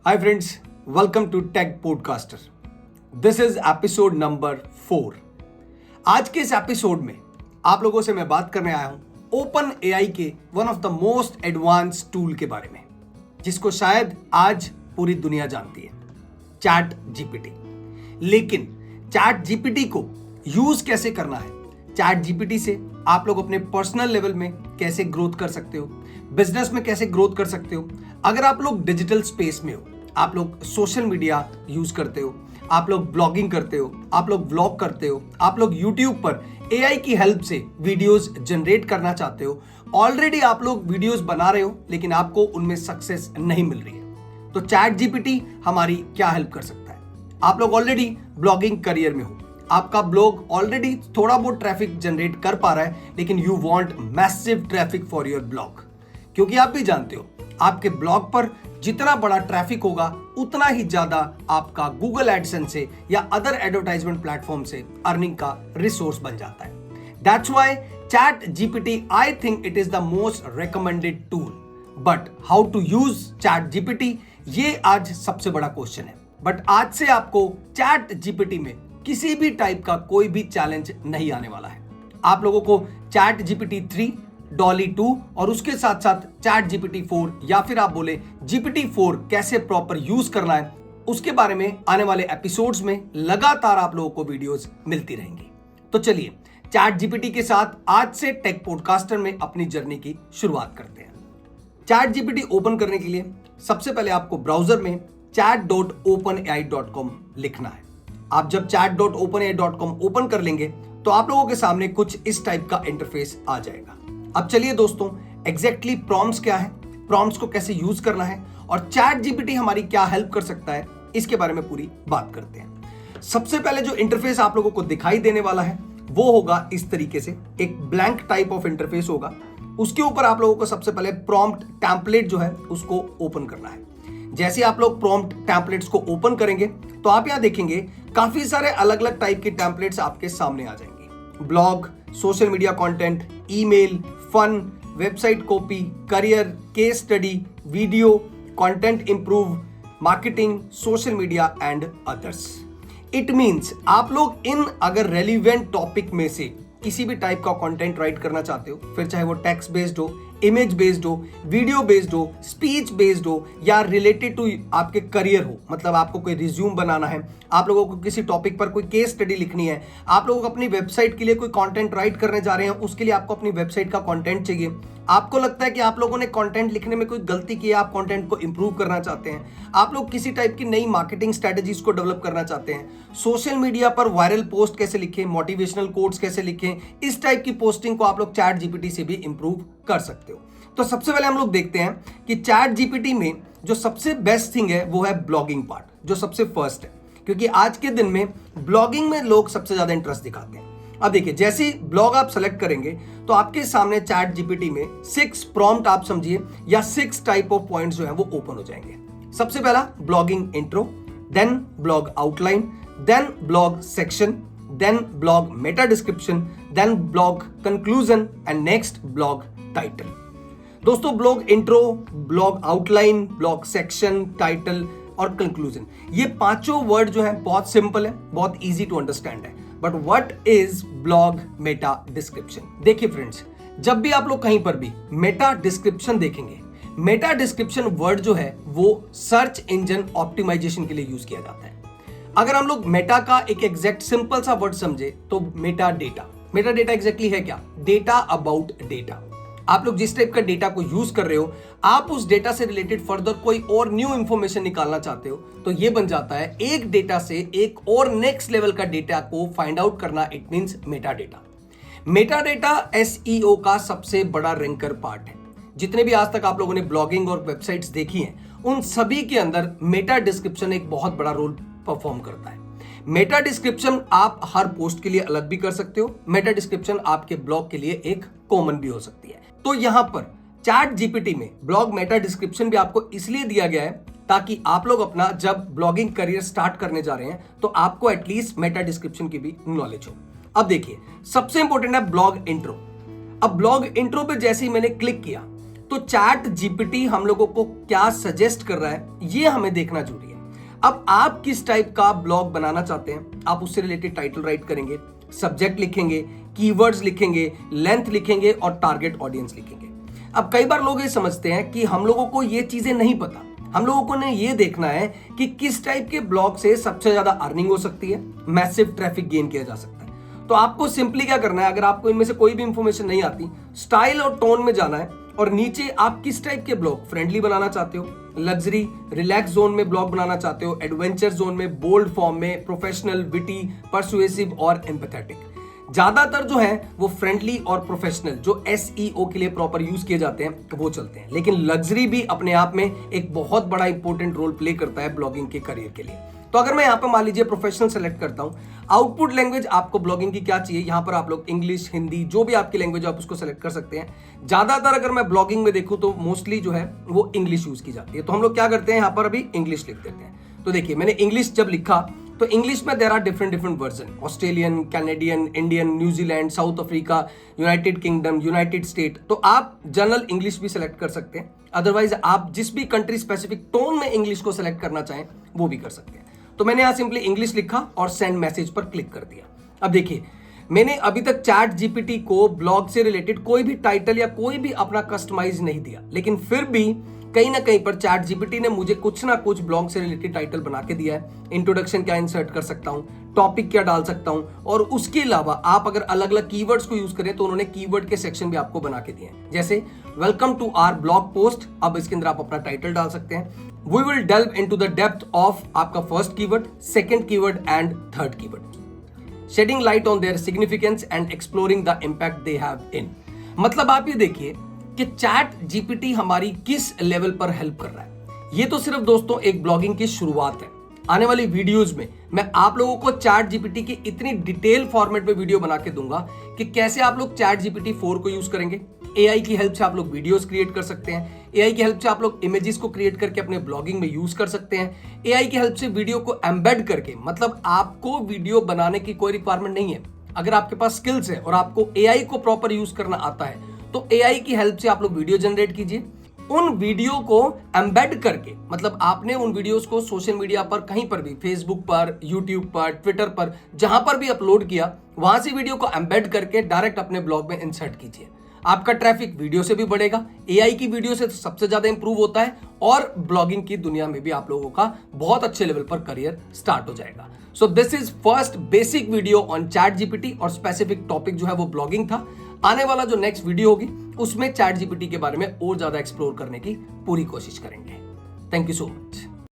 Hi friends, welcome to Tech Podcaster. This is episode number 4. आज के इस episode में आप लोगों से मैं बात करने आया हूं ओपन एआई के one of the most advance tool के बारे में, जिसको शायद आज पूरी दुनिया जानती है, चैट जीपीटी। लेकिन चैट जीपीटी को यूज कैसे करना है, चैट जीपीटी से आप लोग अपने पर्सनल लेवल में कैसे ग्रोथ कर सकते हो, बिजनेस में कैसे ग्रोथ कर सकते हो। अगर आप लोग डिजिटल स्पेस में हो, आप लोग सोशल मीडिया यूज करते हो, आप लोग ब्लॉगिंग करते हो, आप लोग व्लॉग करते हो, आप लोग यूट्यूब पर एआई की हेल्प से वीडियोस जनरेट करना चाहते हो, ऑलरेडी आप लोग वीडियोस बना रहे हो लेकिन आपको उनमें सक्सेस नहीं मिल रही है, तो चैट जीपीटी हमारी क्या हेल्प कर सकता है। आप लोग ऑलरेडी ब्लॉगिंग करियर में हो, आपका ब्लॉग ऑलरेडी थोड़ा बहुत ट्रैफिक जनरेट कर पा रहा है, लेकिन you want massive traffic for your blog, क्योंकि आप भी जानते हो आपके ब्लॉग पर जितना बड़ा ट्रैफिक होगा उतना ही ज्यादा आपका गूगल एडसेंस से या अदर एडवर्टाइजमेंट प्लेटफॉर्म से अर्निंग का रिसोर्स बन जाता है। That's why ChatGPT I think it is the most recommended tool. But how to use ChatGPT, ये आज सबसे बड़ा क्वेश्चन है। बट आज से आपको चैट जीपीटी में किसी भी टाइप का कोई भी चैलेंज नहीं आने वाला है। आप लोगों को चैट जीपीटी 3, डॉली 2 और उसके साथ साथ चैट जीपीटी 4 या फिर आप बोले जीपीटी 4 कैसे प्रॉपर यूज करना है, उसके बारे में आने वाले एपिसोड्स में लगातार आप लोगों को वीडियोस मिलती रहेंगी। तो चलिए चैट जीपीटी के साथ आज से टेक पॉडकास्टर में अपनी जर्नी की शुरुआत करते हैं। चैट जीपीटी ओपन करने के लिए सबसे पहले आपको ब्राउजर में chat.openai.com लिखना है। आप जब chat.openai.com ओपन कर लेंगे तो आप लोगों के सामने कुछ इस टाइप का इंटरफेस आ जाएगा। अब चलिए दोस्तों, एग्जैक्टली प्रॉम्प्ट्स क्या है, प्रॉम्प्ट्स को कैसे यूज करना है और चैट जीपीटी हमारी क्या हेल्प कर सकता है, इसके बारे में पूरी बात करते हैं। सबसे पहले जो इंटरफेस आप लोगों को दिखाई देने वाला है वो होगा इस तरीके से, एक ब्लैंक टाइप ऑफ इंटरफेस होगा। उसके ऊपर आप लोगों को सबसे पहले प्रॉम्प्ट टेम्पलेट जो है उसको ओपन करना है। जैसे आप लोग प्रॉम्प्ट टेम्पलेट्स को ओपन करेंगे तो आप यहां देखेंगे काफी सारे अलग अलग टाइप के टेम्पलेट्स आपके सामने आ जाएंगे। Blog, social media content, email, fun, website copy, career, case study, video, content improve, marketing, social media and others. It means आप लोग इन अगर रेलिवेंट टॉपिक में से किसी भी टाइप का कंटेंट राइट करना चाहते हो, फिर चाहे वो टेक्स्ट बेस्ड हो, इमेज बेस्ड हो, वीडियो बेस्ड हो, स्पीच बेस्ड हो या रिलेटेड टू आपके करियर हो, मतलब आपको कोई रिज्यूम बनाना है, आप लोगों को किसी टॉपिक पर कोई केस स्टडी लिखनी है, आप लोगों को अपनी वेबसाइट के लिए कोई कंटेंट राइट करने जा रहे हैं, उसके लिए आपको अपनी वेबसाइट का कंटेंट चाहिए, आपको लगता है कि आप लोगों ने कंटेंट लिखने में कोई गलती की है, आप कंटेंट को इंप्रूव करना चाहते हैं, आप लोग किसी टाइप की नई मार्केटिंग स्ट्रेटजीज को डेवलप करना चाहते हैं, सोशल मीडिया पर वायरल पोस्ट कैसे लिखें, मोटिवेशनल कोट्स कैसे लिखें, इस टाइप की पोस्टिंग को आप लोग चैट जीपीटी से भी इंप्रूव कर सकते हो। तो सबसे पहले हम लोग देखते हैं कि चैट जीपीटी में जो सबसे बेस्ट थिंग है वो है ब्लॉगिंग पार्ट, जो सबसे फर्स्ट है, क्योंकि आज के दिन में ब्लॉगिंग में लोग सबसे ज्यादा इंटरेस्ट दिखाते हैं। अब देखिए, जैसे ही ब्लॉग आप सेलेक्ट करेंगे तो आपके सामने चैट जीपीटी में 6 प्रॉम्प्ट आप समझिए या 6 टाइप ऑफ पॉइंट्स जो है वो ओपन हो जाएंगे। सबसे पहला blogging intro, then blog outline, then blog section, then blog meta description, then blog conclusion and next blog title. दोस्तों, blog intro, blog outline, blog section, title और कंक्लूजन, ये पांचों वर्ड जो है बहुत सिंपल है, बहुत इजी टू अंडरस्टैंड है। But what is blog meta description? देखिए फ्रेंड्स, जब भी आप लोग कहीं पर भी मेटा डिस्क्रिप्शन देखेंगे, मेटा डिस्क्रिप्शन वर्ड जो है वो सर्च इंजन ऑप्टिमाइजेशन के लिए यूज किया जाता है। अगर हम लोग मेटा का एक एग्जैक्ट सिंपल सा वर्ड समझे तो Meta data, Meta data exactly है क्या? Data about data. आप लोग जिस टाइप का डेटा को यूज कर रहे हो, आप उस डेटा से रिलेटेड फर्दर कोई और न्यू इंफॉर्मेशन निकालना चाहते हो, तो ये बन जाता है एक डेटा से एक और नेक्स्ट लेवल का डेटा को फाइंड आउट करना। It means Meta data. Meta data SEO का सबसे बड़ा रैंकर पार्ट है। जितने भी आज तक आप लोगों ने ब्लॉगिंग और वेबसाइट्स देखी हैं, उन सभी के अंदर मेटा डिस्क्रिप्शन एक बहुत बड़ा रोल परफॉर्म करता है। मेटा डिस्क्रिप्शन आप हर पोस्ट के लिए अलग भी कर सकते हो, मेटा डिस्क्रिप्शन आपके ब्लॉग के लिए एक कॉमन भी हो सकती है। तो यहां पर चैट जीपीटी में ब्लॉग मेटा डिस्क्रिप्शन भी आपको इसलिए दिया गया है ताकि आप लोग अपना जब ब्लॉगिंग करियर स्टार्ट करने जा रहे हैं तो आपको एटलीस्ट मेटा डिस्क्रिप्शन की भी नॉलेज हो। अब देखिए, सबसे इंपॉर्टेंट है ब्लॉग इंट्रो। अब ब्लॉग इंट्रो पे जैसे ही मैंने क्लिक किया तो चैट जीपीटी हम लोगों को क्या सजेस्ट कर रहा है ये हमें देखना जरूरी है। अब आप किस टाइप का ब्लॉग बनाना चाहते हैं, आप उससे रिलेटेड टाइटल राइट करेंगे, सब्जेक्ट लिखेंगे, कीवर्ड्स लिखेंगे, लेंथ लिखेंगे और टारगेट ऑडियंस लिखेंगे। अब कई बार लोग ये समझते हैं कि हम लोगों को ये चीजें नहीं पता, हम लोगों को ने ये देखना है कि किस टाइप के ब्लॉग से सबसे ज्यादा अर्निंग हो सकती है, मैसिव ट्रैफिक गेन किया जा सकता है। तो आपको सिंपली क्या करना है, अगर आपको इनमें से कोई भी इंफॉर्मेशन नहीं आती, स्टाइल और टोन में जाना है और नीचे आप किस टाइप के ब्लॉग फ्रेंडली बनाना चाहते हो, लग्जरी रिलैक्स जोन में ब्लॉग बनाना चाहते हो, एडवेंचर जोन में, बोल्ड फॉर्म में, प्रोफेशनल, विटी, परसुएसिव और एम्पैथेटिक। ज्यादातर जो है वो फ्रेंडली और प्रोफेशनल जो एसईओ के लिए प्रॉपर यूज किए जाते हैं वो चलते हैं, लेकिन लग्जरी भी अपने आप में एक बहुत बड़ा इंपॉर्टेंट रोल प्ले करता है ब्लॉगिंग के करियर के लिए। तो अगर मैं यहाँ पे मान लीजिए प्रोफेशनल सेलेक्ट करता हूँ, आउटपुट लैंग्वेज आपको ब्लॉगिंग की क्या चाहिए, यहाँ पर आप लोग इंग्लिश, हिंदी, जो भी आपकी लैंग्वेज आप उसको सेलेक्ट कर सकते हैं। ज्यादातर अगर मैं ब्लॉगिंग में देखूँ तो मोस्टली जो है वो इंग्लिश यूज की जाती है, तो हम लोग क्या करते हैं यहाँ पर अभी इंग्लिश लिख देते हैं। तो देखिए मैंने इंग्लिश जब लिखा तो इंग्लिश में there are different version, Australian, Canadian, Indian, New Zealand, South Africa, United Kingdom, United State. तो आप जनरल इंग्लिश भी सिलेक्ट कर सकते हैं, अदरवाइज आप जिस भी कंट्री स्पेसिफिक टोन में इंग्लिश को सिलेक्ट करना चाहें वो भी कर सकते हैं। तो मैंने यहां सिंपली इंग्लिश लिखा और सेंड मैसेज पर क्लिक कर दिया। अब देखिए मैंने अभी तक चैट जीपीटी को ब्लॉग से रिलेटेड कोई भी टाइटल या कोई भी अपना कस्टमाइज नहीं दिया, लेकिन फिर भी कहीं ना कहीं पर चैट जीपीटी ने मुझे कुछ ना कुछ ब्लॉग से रिलेटेड टाइटल बना के दिया है। इंट्रोडक्शन क्या इंसर्ट कर सकता हूं, टॉपिक क्या डाल सकता हूं, और उसके अलावा आप अगर अलग अलग कीवर्ड्स को यूज करें तो उन्होंने कीवर्ड के सेक्शन भी आपको बना के दिए हैं, जैसे welcome to our blog post. अब इसके अंदर आप अपना टाइटल डाल सकते हैं। We will delve into the depth of आपका first keyword, second keyword and third keyword, shedding light on their significance and exploring the impact they have in. मतलब आप ये देखिए कि चैट जीपीटी हमारी किस लेवल पर हेल्प कर रहा है। ये तो सिर्फ दोस्तों एक ब्लॉगिंग की शुरुआत है। आने वाली वीडियोस में मैं आप लोगों को चैट जीपीटी की इतनी डिटेल फॉर्मेट में वीडियो बना के दूंगा कि कैसे आप लोग चैट जीपीटी 4 को यूज करेंगे। एआई की हेल्प से आप लोग वीडियोस क्रिएट कर सकते हैं, एआई की हेल्प से आप लोग इमेजेस को क्रिएट करके अपने ब्लॉगिंग में यूज कर सकते हैं, एआई की हेल्प से वीडियो को एम्बेड करके, मतलब आपको वीडियो बनाने की कोई रिक्वायरमेंट नहीं है। अगर आपके पास स्किल्स है और आपको एआई को प्रॉपर यूज करना आता है तो एआई की हेल्प से आप लोग वीडियो जनरेट कीजिए, उन वीडियो को एम्बेड करके, मतलब आपने उन वीडियोस को सोशल मीडिया पर कहीं पर भी, फेसबुक पर, यूट्यूब पर, ट्विटर पर, जहां पर भी अपलोड किया वहां से वीडियो को एम्बेड करके डायरेक्ट अपने ब्लॉग में इंसर्ट कीजिए। आपका ट्रैफिक वीडियो से भी बढ़ेगा, एआई की वीडियो से सबसे ज्यादा इंप्रूव होता है और ब्लॉगिंग की दुनिया में भी आप लोगों का बहुत अच्छे लेवल पर करियर स्टार्ट हो जाएगा। So this is first basic video on chat GPT और स्पेसिफिक टॉपिक जो है वो ब्लॉगिंग था। आने वाला जो नेक्स्ट वीडियो होगी उसमें चैट जीपीटी के बारे में और ज्यादा एक्सप्लोर करने की पूरी कोशिश करेंगे। Thank you so much.